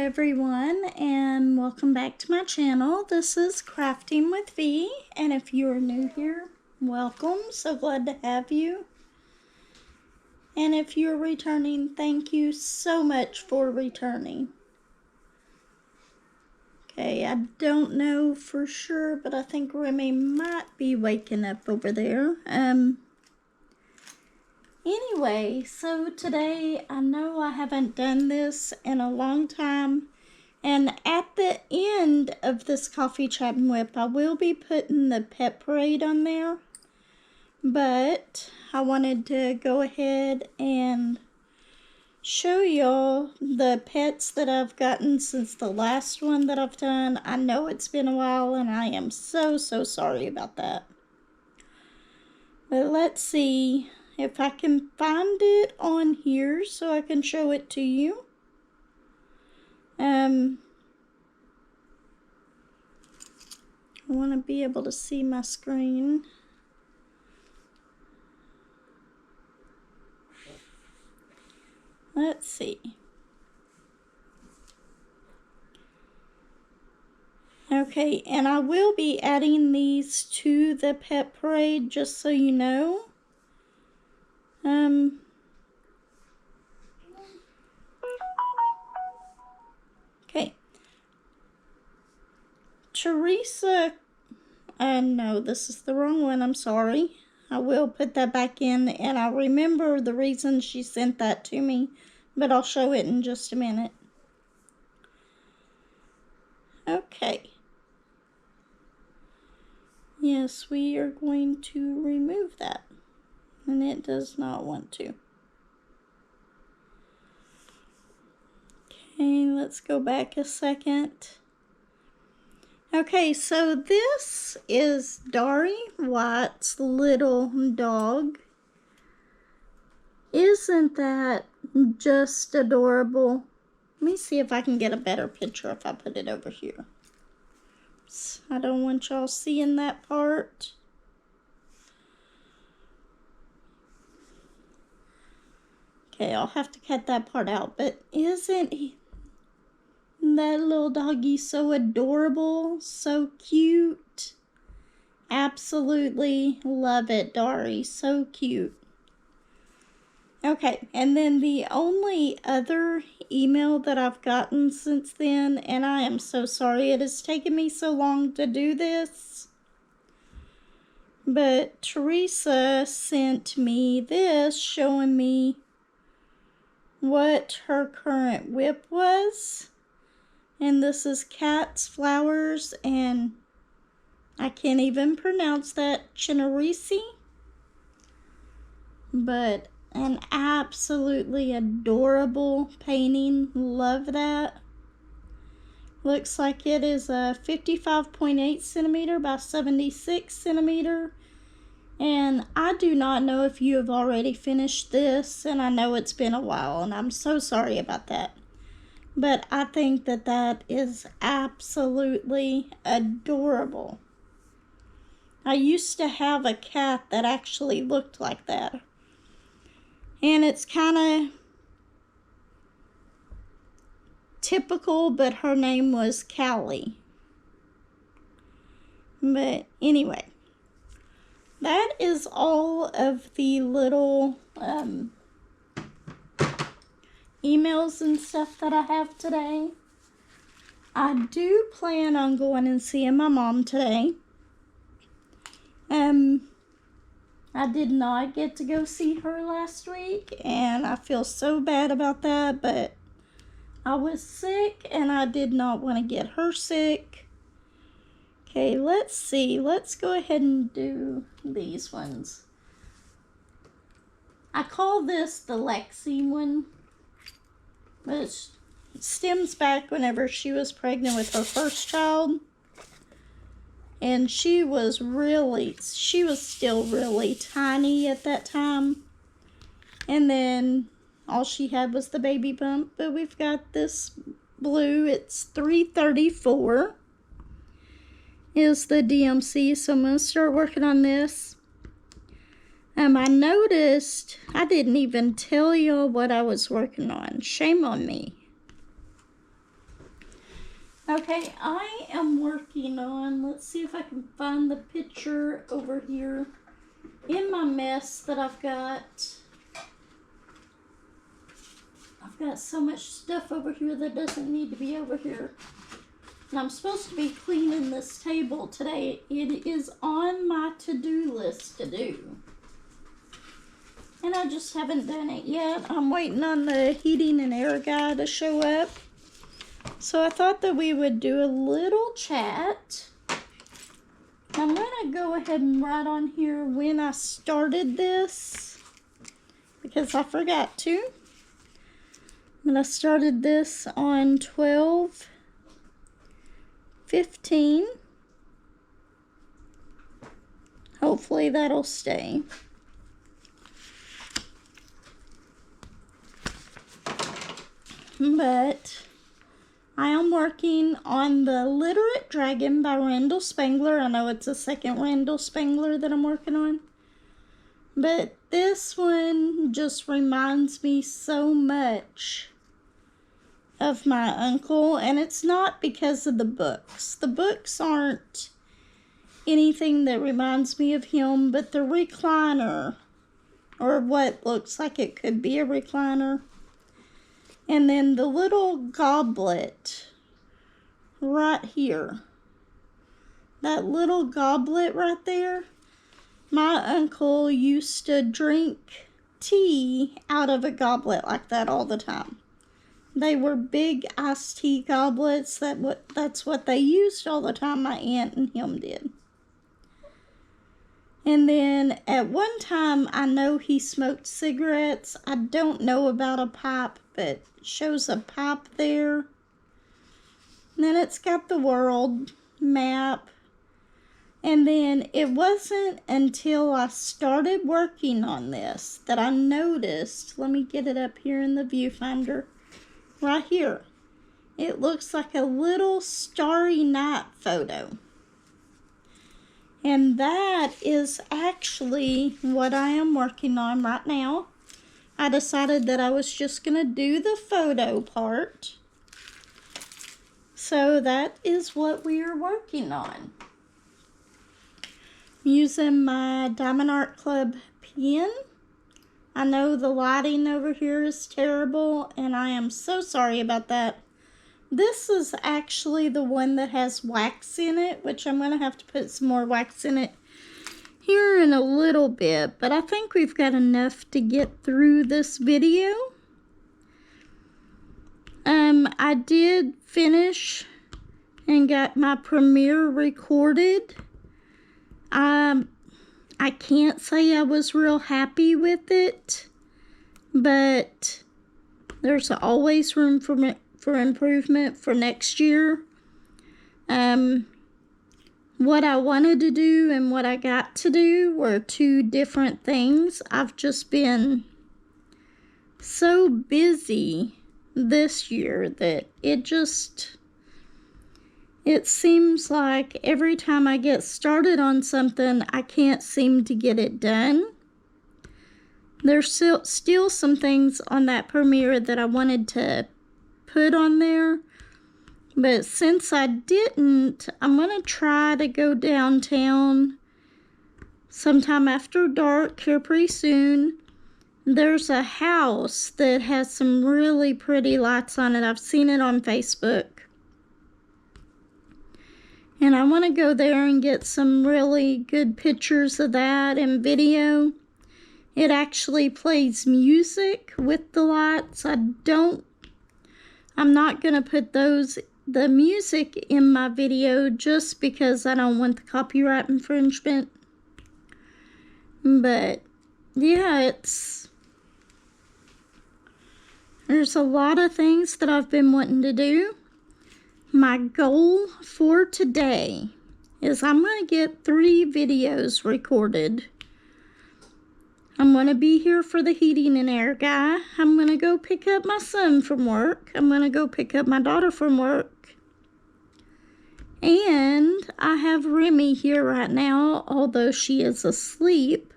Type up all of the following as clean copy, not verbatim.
everyone, and welcome back to my channel. This is Crafting with V, and if you are new here, welcome. So glad to have you. And if you're returning, thank you so much for returning. Okay, I don't know for sure, but I think Remy might be waking up over there. Anyway, so today, I know I haven't done this in a long time, and at the end of this coffee chat and whip, I will be putting the pet parade on there, but I wanted to go ahead and show y'all the pets that I've gotten since the last one that I've done. I know it's been a while, and I am so sorry about that. But let's see if I can find it on here so I can show it to you. I want to be able to see my screen. Let's see. Okay, and I will be adding these to the pet parade, just so you know. Okay. Teresa, no, this is the wrong one, I'm sorry. I will put that back in, and I remember the reason she sent that to me, but I'll show it in just a minute. Okay. Yes, we are going to remove that, and it does not want to. Okay, let's go back a second. Okay, so this is Dari White's little dog. Isn't that just adorable? Let me see if I can get a better picture if I put it over here. I don't want y'all seeing that part. Okay, I'll have to cut that part out, but isn't that little doggy so adorable, so cute? Absolutely love it, Dari. So cute. Okay, and then the only other email that I've gotten since then, and I am so sorry it has taken me so long to do this, but Teresa sent me this showing me what her current WIP was. And this is Cats, Flowers, and I can't even pronounce that, Chinarisi. But an absolutely adorable painting. Love that. Looks like it is a 55.8 centimeter by 76 centimeter. And I do not know if you have already finished this, and I know it's been a while, and I'm so sorry about that. But I think that that is absolutely adorable. I used to have a cat that actually looked like that. And it's kind of typical, but her name was Callie. But anyway, that is all of the little emails and stuff that I have today. I do plan on going and seeing my mom today. I did not get to go see her last week, and I feel so bad about that, but I was sick and I did not want to get her sick. Okay, let's see. Let's go ahead and do these ones. I call this the Lexi one. But it stems back whenever she was pregnant with her first child. And she was still really tiny at that time. And then all she had was the baby bump. But we've got this blue. It's 334 is the DMC. So I'm going to start working on this. I noticed I didn't even tell y'all what I was working on. Shame on me. Okay, I am working on, let's see if I can find the picture over here in my mess that I've got. I've got so much stuff over here that doesn't need to be over here. And I'm supposed to be cleaning this table today. It is on my to-do list to do. And I just haven't done it yet. I'm waiting on the heating and air guy to show up. So I thought that we would do a little chat. I'm going to go ahead and write on here when I started this, because I forgot to. But I started this on 12/15. Hopefully that'll stay. But I am working on the Literate Dragon by Randall Spangler. I know it's a second Randall Spangler that I'm working on. But this one just reminds me so much of my uncle. And it's not because of the books. The books aren't anything that reminds me of him. But the recliner, or what looks like it could be a recliner. And then the little goblet right here. That little goblet right there. My uncle used to drink tea out of a goblet like that all the time. They were big iced tea goblets. That's what they used all the time. My aunt and him did. And then at one time, I know he smoked cigarettes. I don't know about a pipe, but it shows a pipe there. And then it's got the world map. And then it wasn't until I started working on this that I noticed, let me get it up here in the viewfinder, right here. It looks like a little starry night photo. And that is actually what I am working on right now. I decided that I was just going to do the photo part. So that is what we are working on. I'm using my Diamond Art Club pen. I know the lighting over here is terrible, and I am so sorry about that. This is actually the one that has wax in it, which I'm going to have to put some more wax in it here in a little bit. But I think we've got enough to get through this video. I did finish and got my premiere recorded. I can't say I was real happy with it, but there's always room for improvement for next year. What I wanted to do and what I got to do were two different things. I've just been so busy this year that it seems like every time I get started on something, I can't seem to get it done. There's still some things on that premiere that I wanted to put on there. But since I didn't, I'm going to try to go downtown sometime after dark here pretty soon. There's a house that has some really pretty lights on it. I've seen it on Facebook. And I want to go there and get some really good pictures of that and video. It actually plays music with the lights. I'm not going to put the music in my video just because I don't want the copyright infringement. But yeah, there's a lot of things that I've been wanting to do. My goal for today is I'm going to get 3 videos recorded. I'm going to be here for the heating and air guy. I'm going to go pick up my son from work. I'm going to go pick up my daughter from work. And I have Remy here right now, although she is asleep.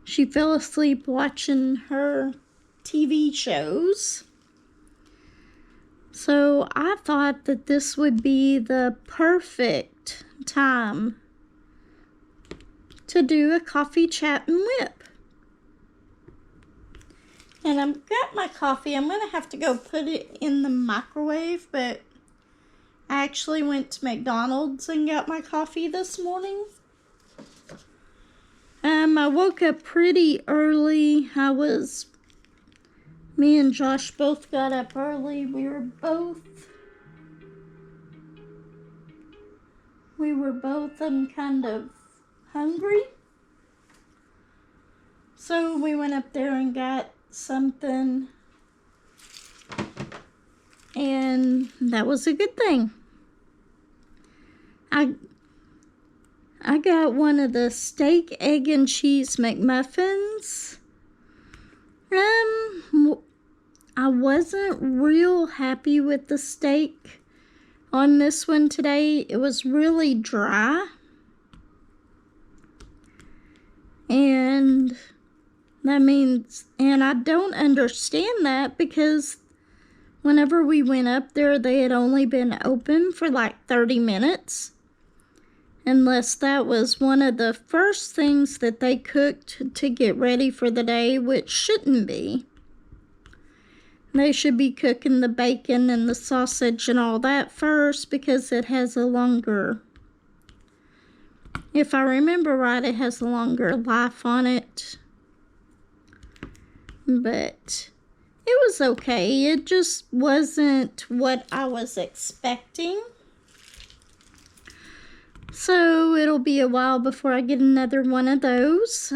She fell asleep watching her TV shows. So I thought that this would be the perfect time to do a coffee chat and whip. And I've got my coffee. I'm going to have to go put it in the microwave, but I actually went to McDonald's and got my coffee this morning. I woke up pretty early. Me and Josh both got up early. We were both kind of hungry. So we went up there and got something, and that was a good thing. I got one of the steak, egg, and cheese McMuffins. I wasn't real happy with the steak on this one today. It was really dry. And I don't understand that, because whenever we went up there, they had only been open for like 30 minutes. Unless that was one of the first things that they cooked to get ready for the day, which shouldn't be. They should be cooking the bacon and the sausage and all that first, because it has a longer, if I remember right, it has a longer life on it. But it was okay. It just wasn't what I was expecting. So it'll be a while before I get another one of those.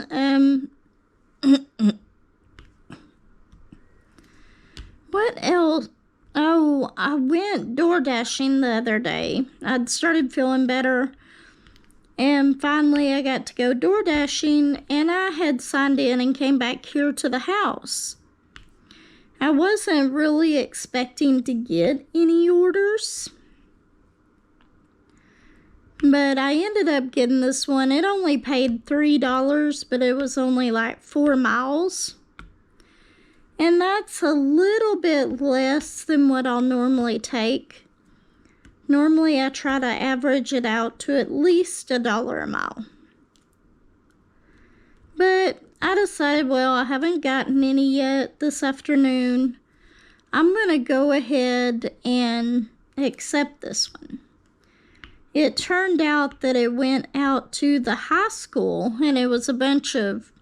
What else? Oh, I went door dashing the other day. I'd started feeling better, and finally I got to go door dashing, and I had signed in and came back here to the house. I wasn't really expecting to get any orders, but I ended up getting this one. It only paid $3, but it was only like 4 miles. And that's a little bit less than what I'll normally take. Normally I try to average it out to at least $1 a mile. But I decided, well, I haven't gotten any yet this afternoon. I'm going to go ahead and accept this one. It turned out that it went out to the high school, and it was a bunch of,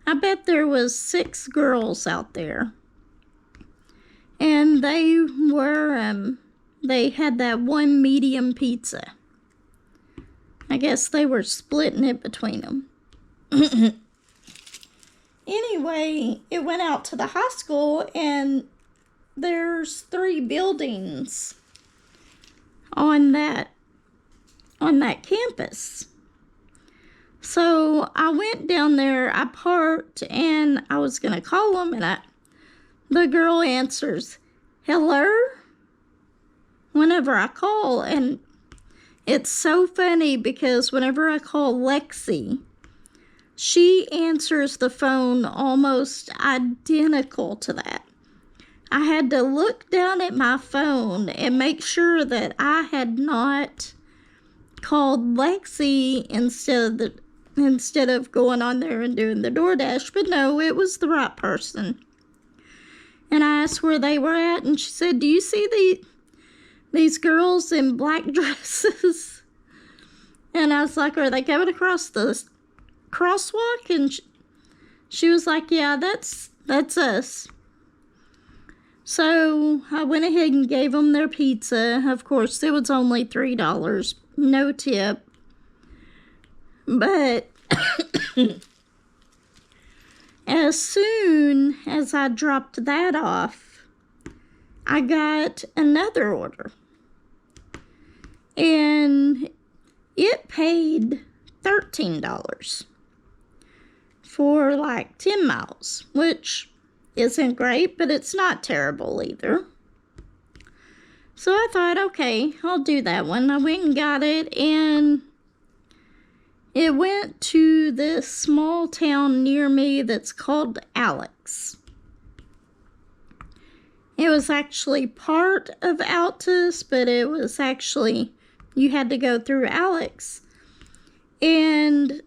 I bet there was 6 girls out there. And they had that one medium pizza. I guess they were splitting it between them. Anyway, it went out to the high school, and there's 3 buildings on that campus. So I went down there, I parked, and I was going to call them, and the girl answers, "Hello?" whenever I call. And it's so funny, because whenever I call Lexi, she answers the phone almost identical to that. I had to look down at my phone and make sure that I had not called Lexi instead of going on there and doing the DoorDash. But no, it was the right person. And I asked where they were at, and she said, "Do you see these girls in black dresses?" And I was like, "Are they coming across the crosswalk?" And she was like, "Yeah, that's us." So I went ahead and gave them their pizza. Of course, it was only $3, no tip. But as soon as I dropped that off, I got another order. And it paid $13 for like 10 miles, which isn't great, but it's not terrible either. So I thought, okay, I'll do that one. I went and got it, and it went to this small town near me that's called Alex. It was actually part of Altus, but it was actually, you had to go through Alex. And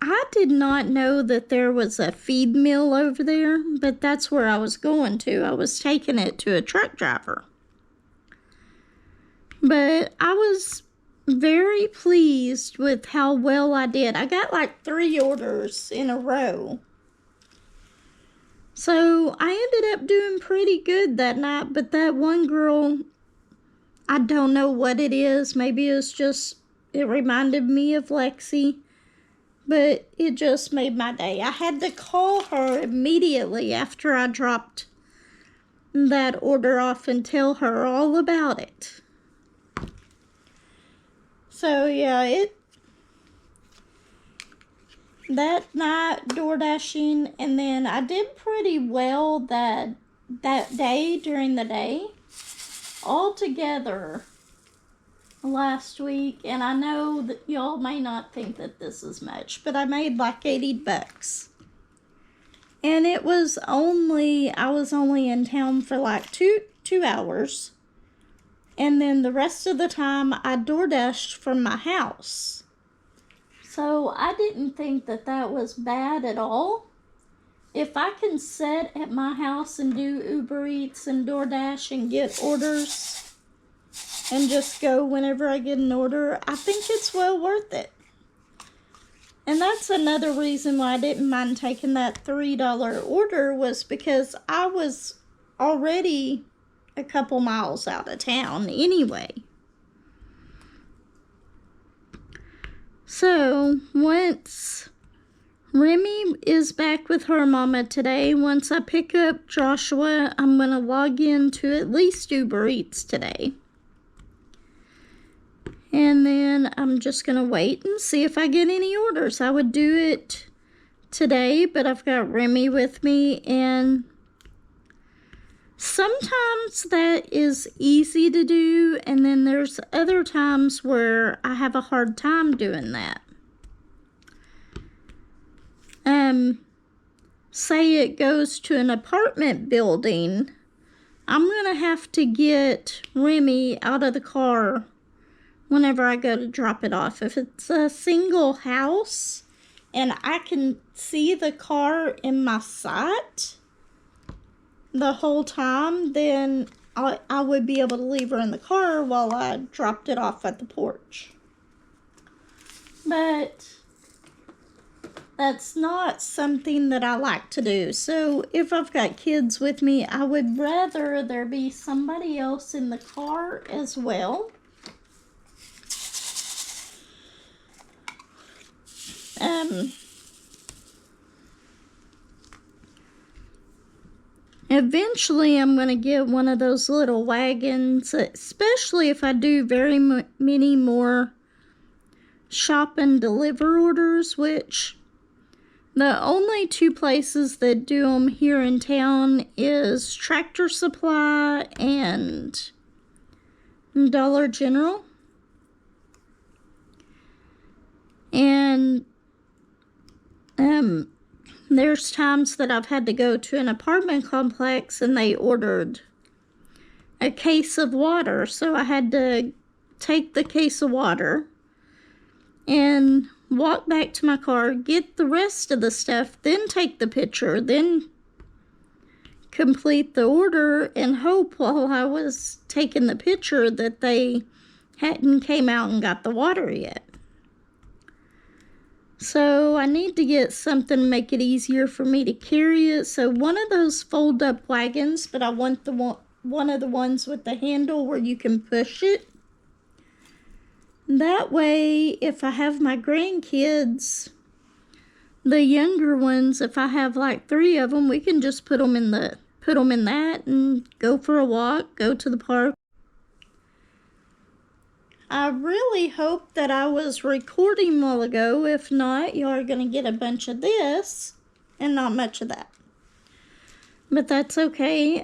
I did not know that there was a feed mill over there, but that's where I was going to. I was taking it to a truck driver. But I was very pleased with how well I did. I got like 3 orders in a row. So I ended up doing pretty good that night, but that one girl, I don't know what it is. Maybe it's just, it reminded me of Lexi, but it just made my day. I had to call her immediately after I dropped that order off and tell her all about it. So yeah, that night door dashing, and then I did pretty well that day during the day altogether last week. And I know that y'all may not think that this is much, but I made like $80, and I was only in town for like two hours, and then the rest of the time I door dashed from my house. So I didn't think that that was bad at all. If I can sit at my house and do Uber Eats and DoorDash and get orders and just go whenever I get an order, I think it's well worth it. And that's another reason why I didn't mind taking that $3 order, was because I was already a couple miles out of town anyway. So, once Remy is back with her mama today, once I pick up Joshua, I'm going to log into at least Uber Eats today. And then I'm just going to wait and see if I get any orders. I would do it today, but I've got Remy with me, and sometimes that is easy to do, and then there's other times where I have a hard time doing that. Say it goes to an apartment building, I'm going to have to get Remy out of the car whenever I go to drop it off. If it's a single house and I can see the car in my sight the whole time, then I would be able to leave her in the car while I dropped it off at the porch. But that's not something that I like to do. So if I've got kids with me, I would rather there be somebody else in the car as well. Eventually, I'm going to get one of those little wagons, especially if I do very many more shop and deliver orders, which the only 2 places that do them here in town is Tractor Supply and Dollar General. And there's times that I've had to go to an apartment complex and they ordered a case of water. So I had to take the case of water and walk back to my car, get the rest of the stuff, then take the picture, then complete the order, and hope while I was taking the picture that they hadn't came out and got the water yet. So I need to get something to make it easier for me to carry it. So one of those fold-up wagons, but I want the one of the ones with the handle where you can push it. That way, if I have my grandkids, the younger ones, if I have like 3 of them, we can just put them in that and go for a walk, go to the park. I really hope that I was recording a while ago. If not, you are going to get a bunch of this and not much of that. But that's okay.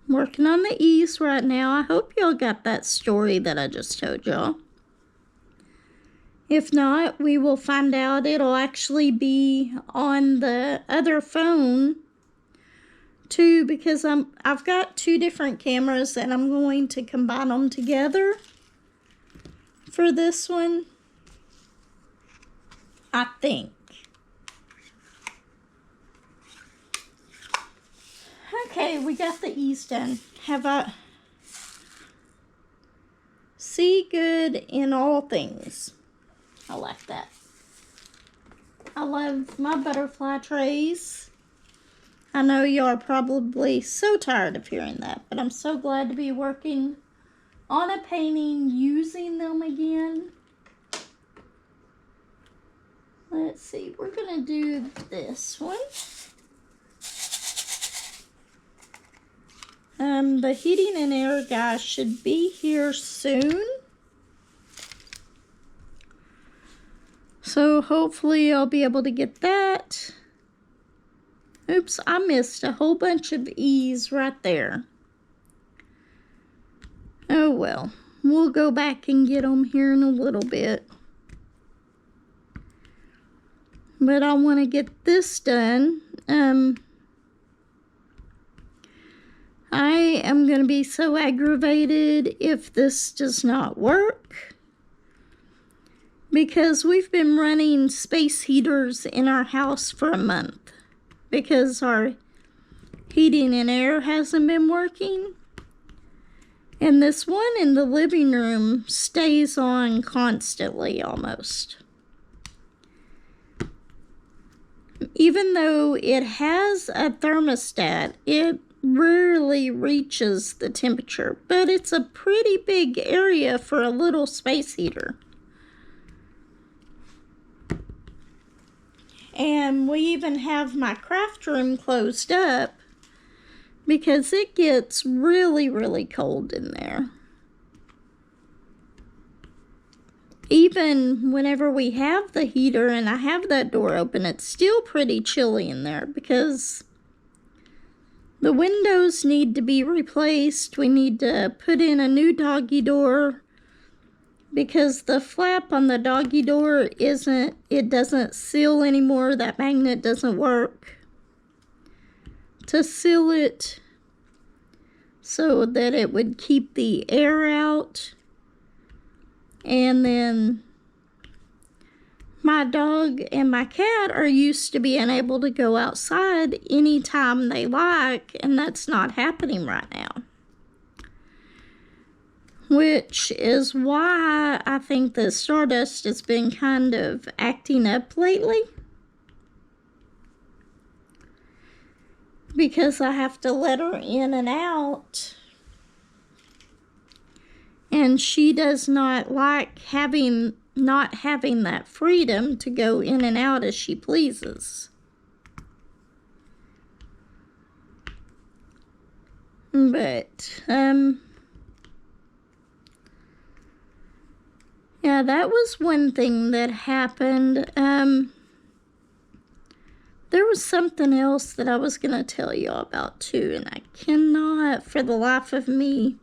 Working on the east right now. I hope y'all got that story that I just told y'all. If not, we will find out. It'll actually be on the other phone too, because I've got two different cameras and I'm going to combine them together for this one, I think. Okay, we got the E's done. See good in all things. I like that. I love my butterfly trays. I know y'all are probably so tired of hearing that, but I'm so glad to be working on a painting using them again. Let's see, we're gonna do this one. The heating and air guy should be here soon. So hopefully I'll be able to get that. Oops, I missed a whole bunch of E's right there. Oh well, we'll go back and get them here in a little bit. But I want to get this done. I am going to be so aggravated if this does not work, because we've been running space heaters in our house for a month because our heating and air hasn't been working. And this one in the living room stays on constantly almost. Even though it has a thermostat, it rarely reaches the temperature, but it's a pretty big area for a little space heater. And we even have my craft room closed up because it gets really, really cold in there. Even whenever we have the heater and I have that door open, it's still pretty chilly in there because the windows need to be replaced. We need to put in a new doggy door because the flap on the doggy door doesn't seal anymore. That magnet doesn't work to seal it so that it would keep the air out. And then my dog and my cat are used to being able to go outside anytime they like, and that's not happening right now. Which is why I think that Stardust has been kind of acting up lately. Because I have to let her in and out. And she does not like not having that freedom to go in and out as she pleases. But, yeah, that was one thing that happened. There was something else that I was going to tell you about too, and I cannot for the life of me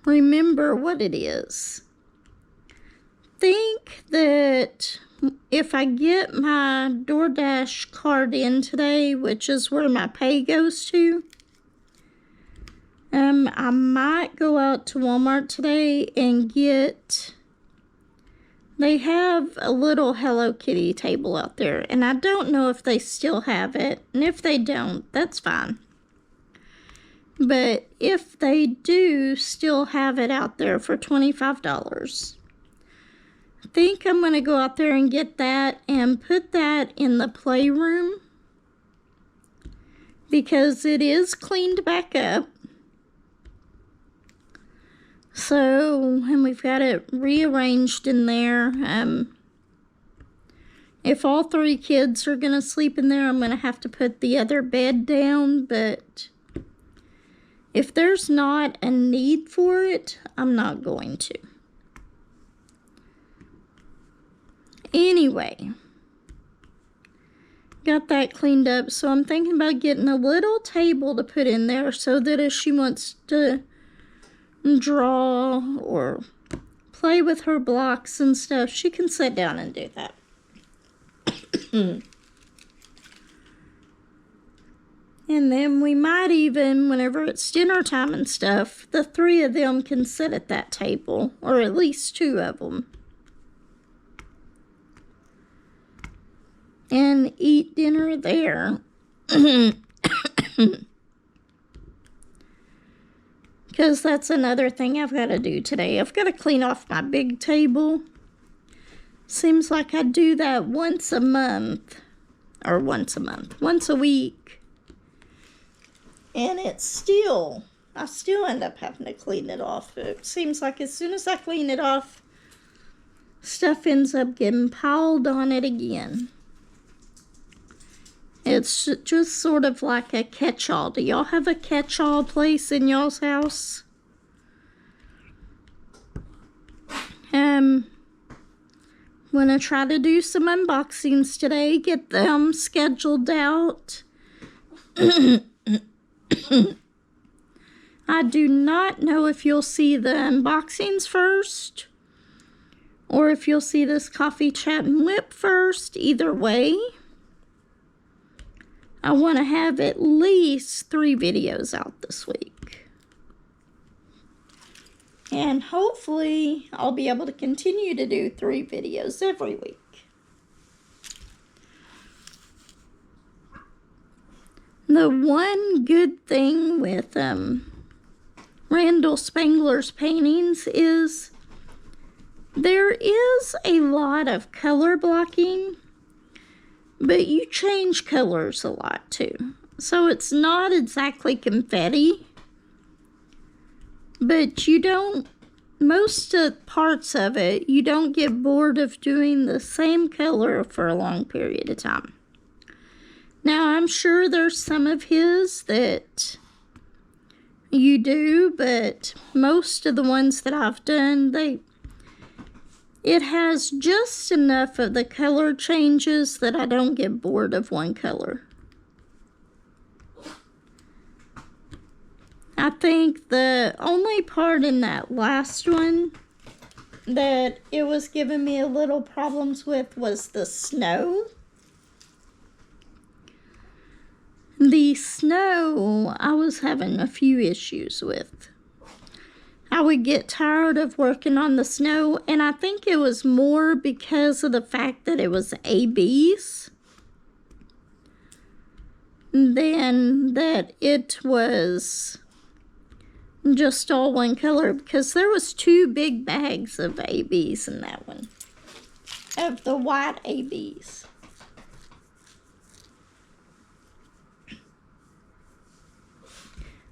remember what it is. Think that if I get my DoorDash card in today, which is where my pay goes to, I might go out to Walmart today and they have a little Hello Kitty table out there, and I don't know if they still have it, and if they don't, that's fine. But if they do still have it out there for $25, I think I'm going to go out there and get that and put that in the playroom because it is cleaned back up. So, and we've got it rearranged in there. If all three kids are going to sleep in there, I'm going to have to put the other bed down, but if there's not a need for it, I'm not going to. Anyway, got that cleaned up, so I'm thinking about getting a little table to put in there so that if she wants to draw or play with her blocks and stuff, she can sit down and do that. And then we might even, whenever it's dinner time and stuff, the 3 of them can sit at that table, or at least 2 of them, and eat dinner there. Because that's another thing I've got to do today. I've got to clean off my big table. Seems like I do that once a month. Or once a week. And I still end up having to clean it off. It seems like as soon as I clean it off, stuff ends up getting piled on it again. It's just sort of like a catch-all. Do y'all have a catch-all place in y'all's house? Want to try to do some unboxings today. Get them scheduled out. I do not know if you'll see the unboxings first, or if you'll see this coffee chat and WIP first. Either way, I want to have at least 3 videos out this week. And hopefully, I'll be able to continue to do 3 videos every week. The one good thing with Randall Spangler's paintings is there is a lot of color blocking, but you change colors a lot too. So it's not exactly confetti, but you don't, most of parts of it, you don't get bored of doing the same color for a long period of time. Now, I'm sure there's some of his that you do, but most of the ones that I've done, it has just enough of the color changes that I don't get bored of one color. I think the only part in that last one that it was giving me a little problems with was the snow. The snow, I was having a few issues with. I would get tired of working on the snow, and I think it was more because of the fact that it was ABs than that it was just all one color, because there was 2 big bags of ABs in that one, of the white ABs.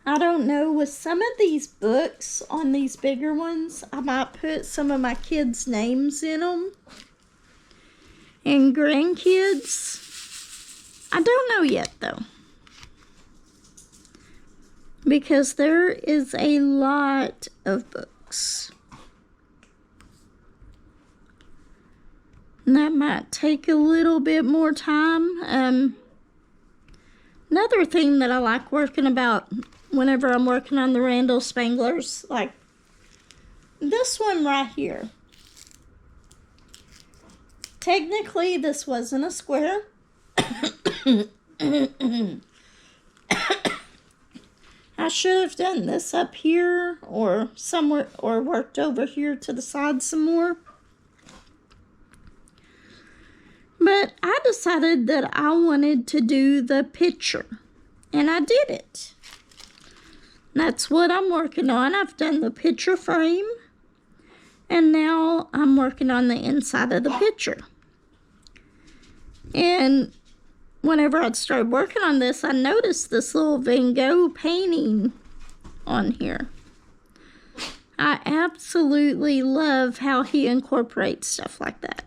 I don't know, with some of these books on these bigger ones, I might put some of my kids' names in them. And grandkids, I don't know yet though. Because there is a lot of books. And that might take a little bit more time. Another thing that I like working about whenever I'm working on the Randall Spanglers, like this one right here. Technically, this wasn't a square. I should have done this up here or somewhere, or worked over here to the side some more. But I decided that I wanted to do the picture, and I did it. That's what I'm working on. I've done the picture frame, and now I'm working on the inside of the picture. And whenever I started working on this, I noticed this little Van Gogh painting on here. I absolutely love how he incorporates stuff like that.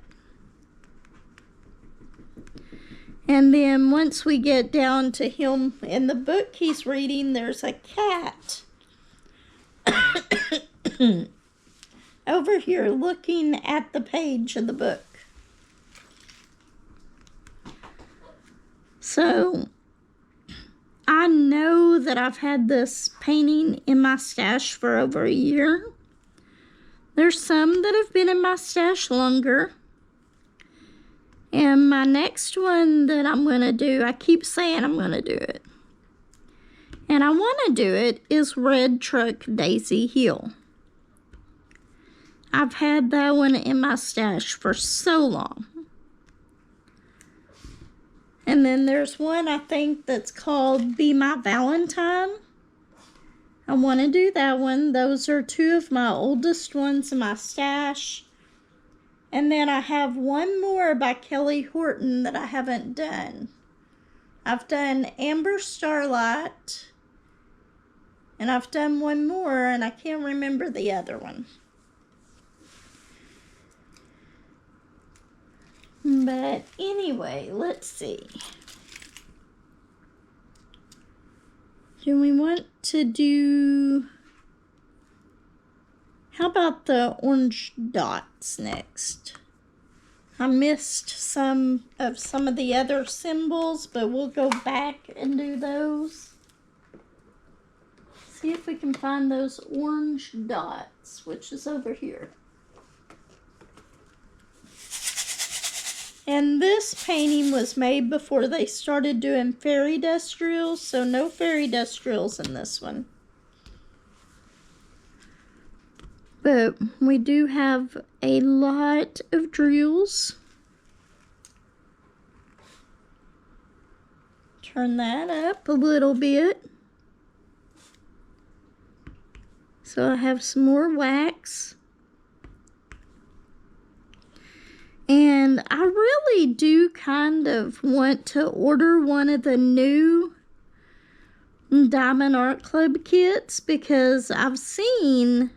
And then once we get down to him in the book he's reading, there's a cat over here looking at the page of the book. So I know that I've had this painting in my stash for over a year. There's some that have been in my stash longer. And my next one that I'm going to do, I keep saying I'm going to do it. and I want to do it, is Red Truck Daisy Hill. I've had that one in my stash for so long. And then there's one I think that's called Be My Valentine. I want to do that one. Those are two of my oldest ones in my stash. And then I have one more by Kelly Horton that I haven't done. I've done Amber Starlight. And I've done one more, and I can't remember the other one. But anyway, let's see. Do we want to do... How about the orange dots next? I missed some of the other symbols, but we'll go back and do those. See if we can find those orange dots, which is over here. And this painting was made before they started doing fairy dust drills, so no fairy dust drills in this one. But we do have a lot of drills. Turn that up a little bit. So I have some more wax. And I really do kind of want to order one of the new Diamond Art Club kits, because I've seen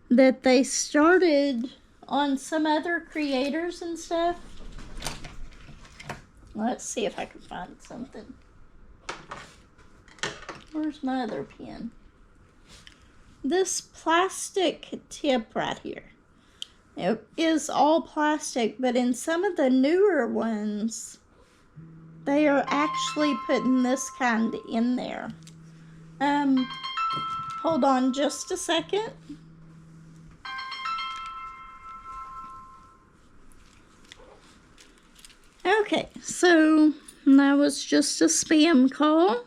that they started on some other creators and stuff. Let's see if I can find something. Where's my other pen? This plastic tip right here. It is all plastic, but in some of the newer ones, they are actually putting this kind in there. Hold on just a second. Okay, so that was just a spam call.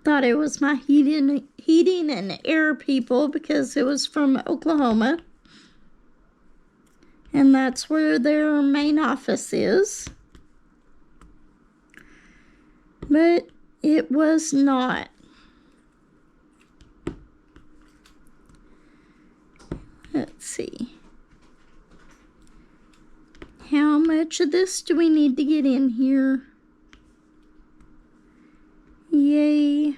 Thought it was my heating and air people because it was from Oklahoma. And that's where their main office is. But it was not. Let's see. How much of this do we need to get in here? Yay.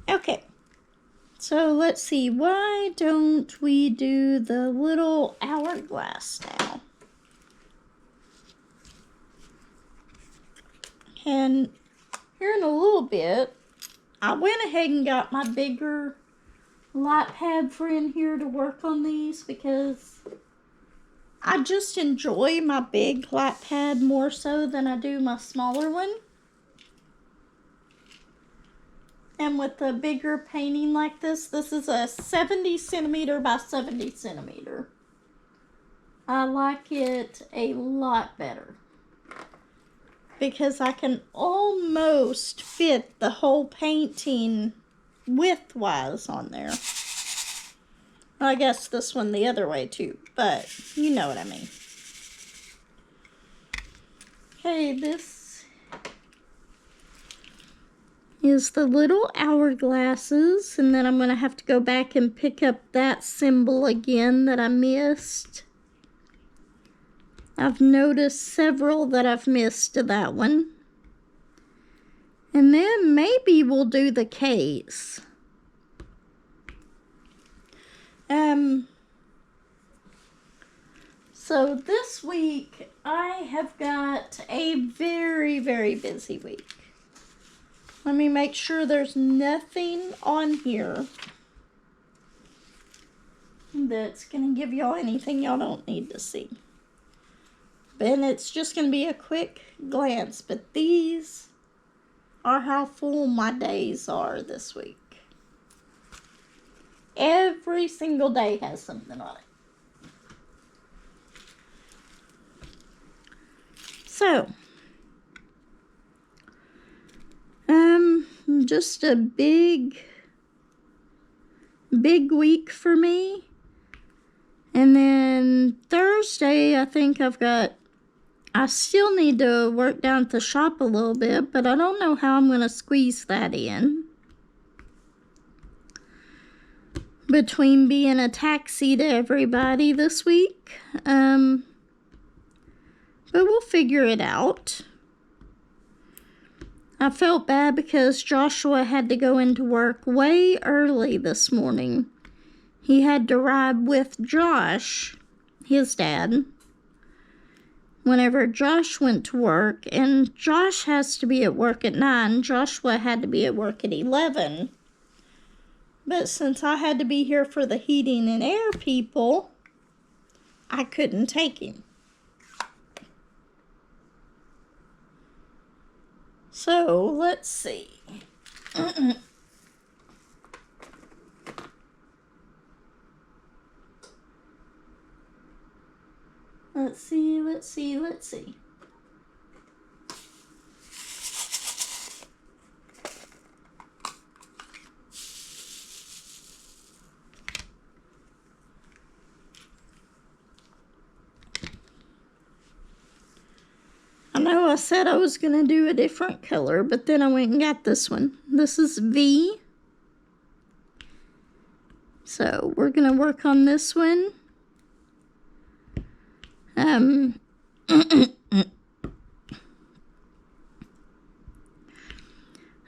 Okay. So let's see. Why don't we do the little hourglass now? And here in a little bit, I went ahead and got my bigger light pad friend here to work on these because I just enjoy my big light pad more so than I do my smaller one. And with a bigger painting like this is a 70 centimeter by 70 centimeter. I like it a lot better because I can almost fit the whole painting width-wise on there. I guess this one the other way too, but you know what I mean. Okay, this is the little hourglasses, and then I'm going to have to go back and pick up that symbol again that I missed. I've noticed several that I've missed to that one. And then maybe we'll do the case. So this week I have got a very, very busy week. Let me make sure there's nothing on here that's going to give y'all anything y'all don't need to see. And it's just going to be a quick glance, but these are how full my days are this week. Every single day has something on it. So, just a big week for me. And then Thursday, I think I still need to work down at the shop a little bit, but I don't know how I'm going to squeeze that in. Between being a taxi to everybody this week. But we'll figure it out. I felt bad because Joshua had to go into work way early this morning. He had to ride with Josh, his dad, whenever Josh went to work. And Josh has to be at work at 9. Joshua had to be at work at 11. But since I had to be here for the heating and air people, I couldn't take him. So, let's see. Let's see. I know I said I was going to do a different color, but then I went and got this one. This is V. So we're going to work on this one. I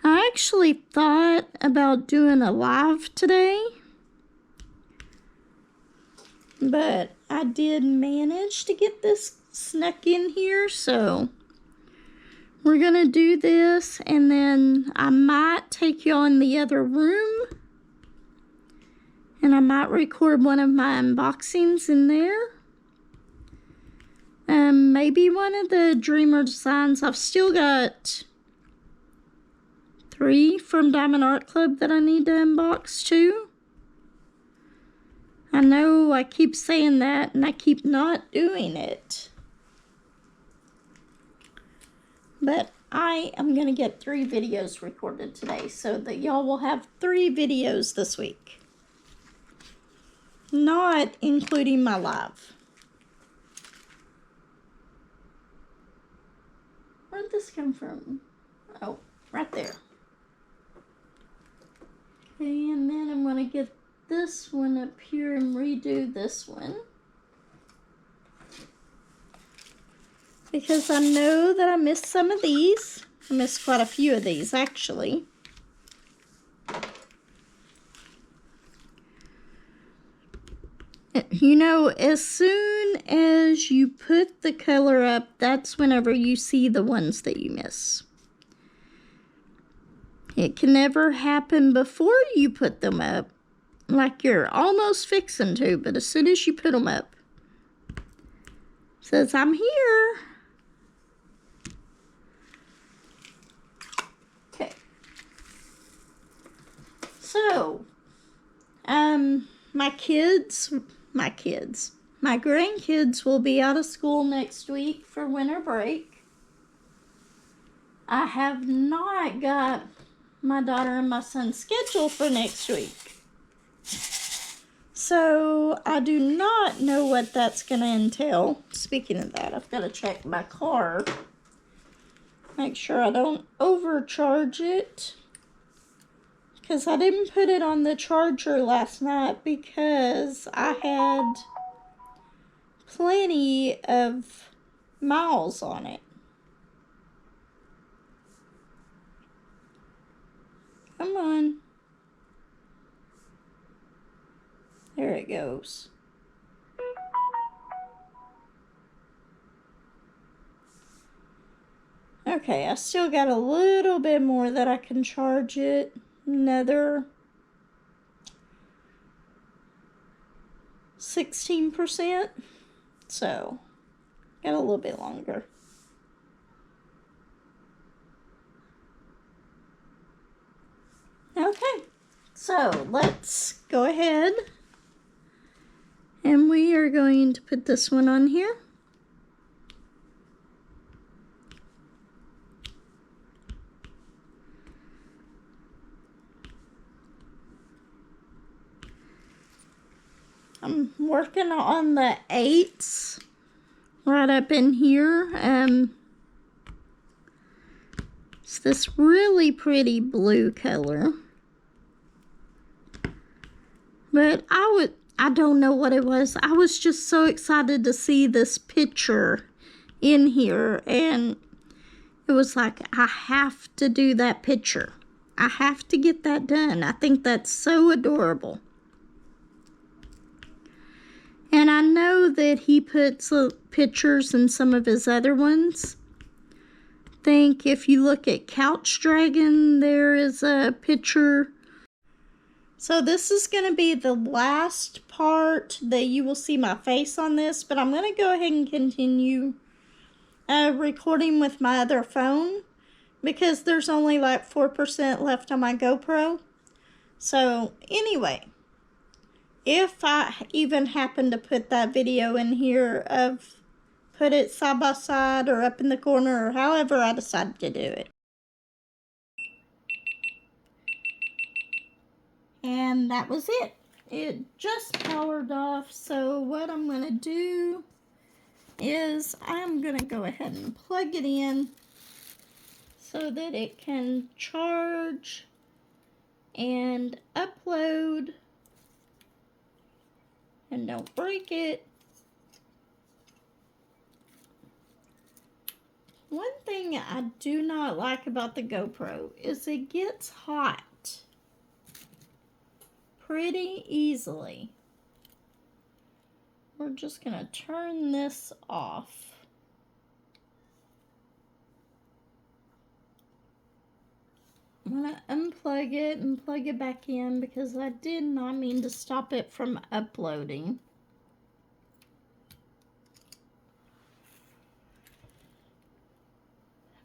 actually thought about doing a live today, but I did manage to get this snuck in here, so we're gonna do this, and then I might take y'all in the other room, and I might record one of my unboxings in there. Maybe one of the Dreamer designs. I've still got 3 from Diamond Art Club that I need to unbox too. I know I keep saying that and I keep not doing it. But I am going to get 3 videos recorded today so that y'all will have 3 videos this week. Not including my live. Where'd this come from? Oh, right there. Okay, and then I'm going to get this one up here and redo this one. Because I know that I missed some of these. I missed quite a few of these, actually. You know, as soon as you put the color up, that's whenever you see the ones that you miss. It can never happen before you put them up, like you're almost fixing to, but as soon as you put them up, it says, I'm here. Okay. So, my grandkids will be out of school next week for winter break. I have not got my daughter and my son's schedule for next week. So I do not know what that's going to entail. Speaking of that, I've got to check my car. Make sure I don't overcharge it. Because I didn't put it on the charger last night because I had plenty of miles on it. Come on. There it goes. Okay, I still got a little bit more that I can charge it. Another 16%. So, got a little bit longer. Okay, so let's go ahead and we are going to put this one on here. I'm working on the 8s right up in here. It's this really pretty blue color. But I don't know what it was. I was just so excited to see this picture in here, and it was like, I have to do that picture. I have to get that done. I think that's so adorable. And I know that he puts pictures in some of his other ones. I think if you look at Couch Dragon, there is a picture. So this is going to be the last part that you will see my face on this, but I'm going to go ahead and continue recording with my other phone because there's only like 4% left on my GoPro. So anyway, if I even happen to put that video in here of put it side by side or up in the corner or however I decide to do it. And that was it. It just powered off. So what I'm going to do is I'm going to go ahead and plug it in so that it can charge and upload. And don't break it. One thing I do not like about the GoPro is it gets hot pretty easily. We're just going to turn this off. I'm going to unplug it and plug it back in because I did not mean to stop it from uploading.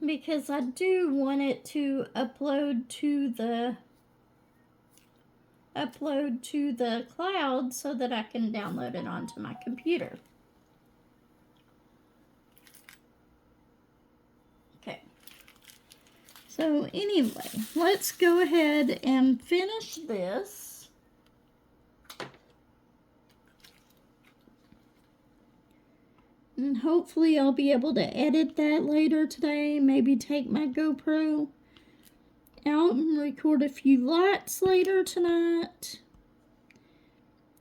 Because I do want it to upload to the cloud so that I can download it onto my computer. Okay. So anyway, let's go ahead and finish this. And hopefully I'll be able to edit that later today. Maybe take my GoPro out and record a few lights later tonight.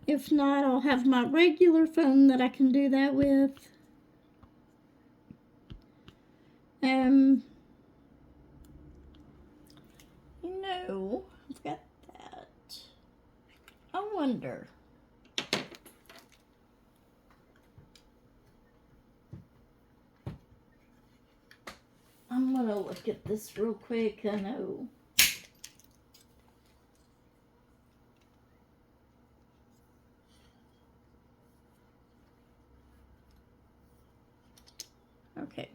If not, I'll have my regular phone that I can do that with. No, I've got that. I wonder. I'm gonna look at this real quick. I know. Okay.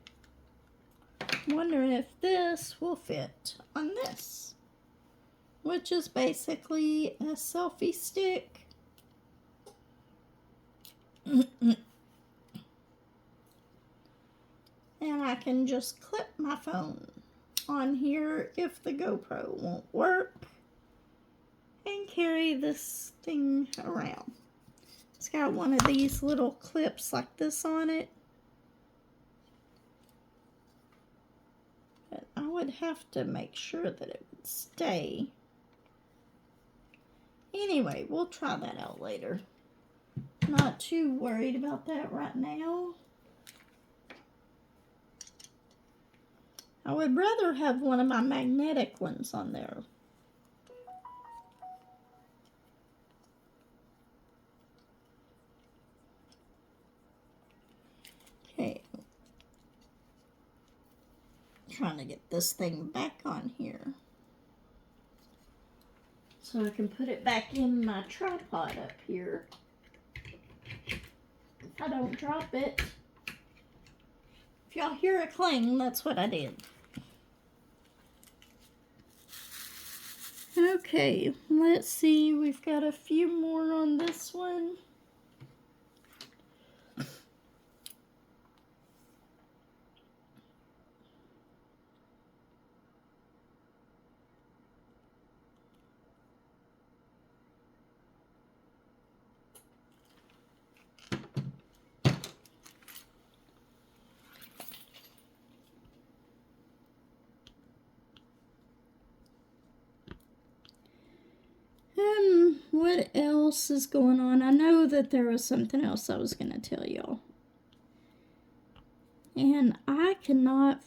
I'm wondering if this will fit on this, which is basically a selfie stick. And I can just clip my phone on here if the GoPro won't work and carry this thing around. It's got one of these little clips like this on it. But I would have to make sure that it would stay. Anyway, we'll try that out later. Not too worried about that right now. I would rather have one of my magnetic ones on there. Okay. Trying to get this thing back on here so I can put it back in my tripod up here. If I don't drop it. If y'all hear a clang, that's what I did. Okay, let's see. We've got a few more on this one. else is going on. I know that there was something else I was going to tell y'all. And I cannot,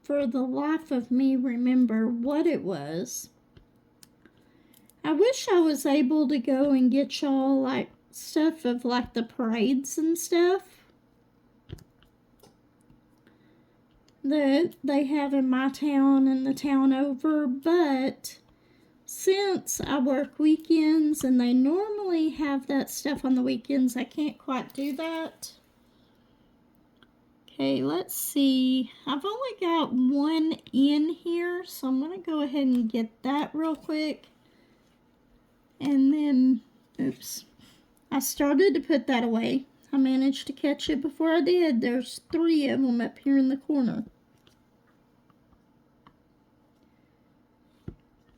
for the life of me, remember what it was. I wish I was able to go and get y'all, like, stuff of, like, the parades and stuff that they have in my town and the town over, but since I work weekends and they normally have that stuff on the weekends, I can't quite do that. Okay, let's see. I've only got one in here, so I'm going to go ahead and get that real quick. And then, oops, I started to put that away. I managed to catch it before I did. There's 3 of them up here in the corner.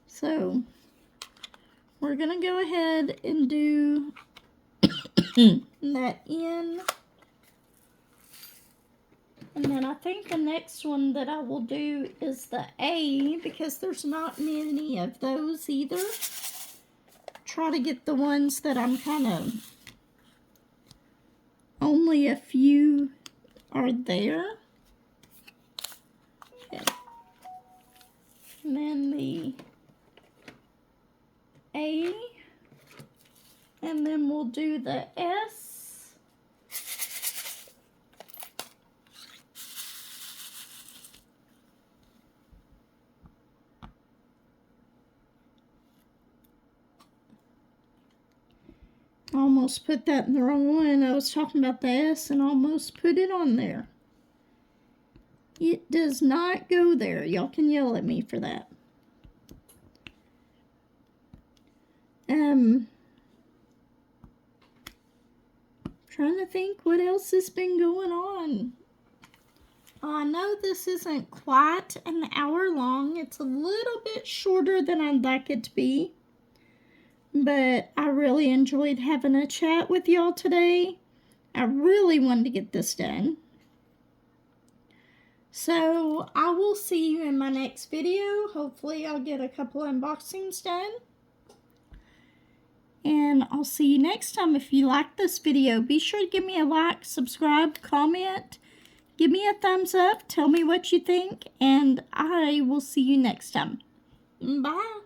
So, we're going to go ahead and do that in. And then I think the next one that I will do is the A, because there's not many of those either. Try to get the ones that I'm kind of, only a few are there. Okay. And then the A, and then we'll do the S. I almost put that in the wrong one. I was talking about the S and almost put it on there. It does not go there. Y'all can yell at me for that. Trying to think what else has been going on. I know this isn't quite an hour long. It's a little bit shorter than I'd like it to be. But I really enjoyed having a chat with y'all today. I really wanted to get this done. So I will see you in my next video. Hopefully I'll get a couple unboxings done. And I'll see you next time. If you like this video, be sure to give me a like, subscribe, comment, give me a thumbs up, tell me what you think, and I will see you next time. Bye.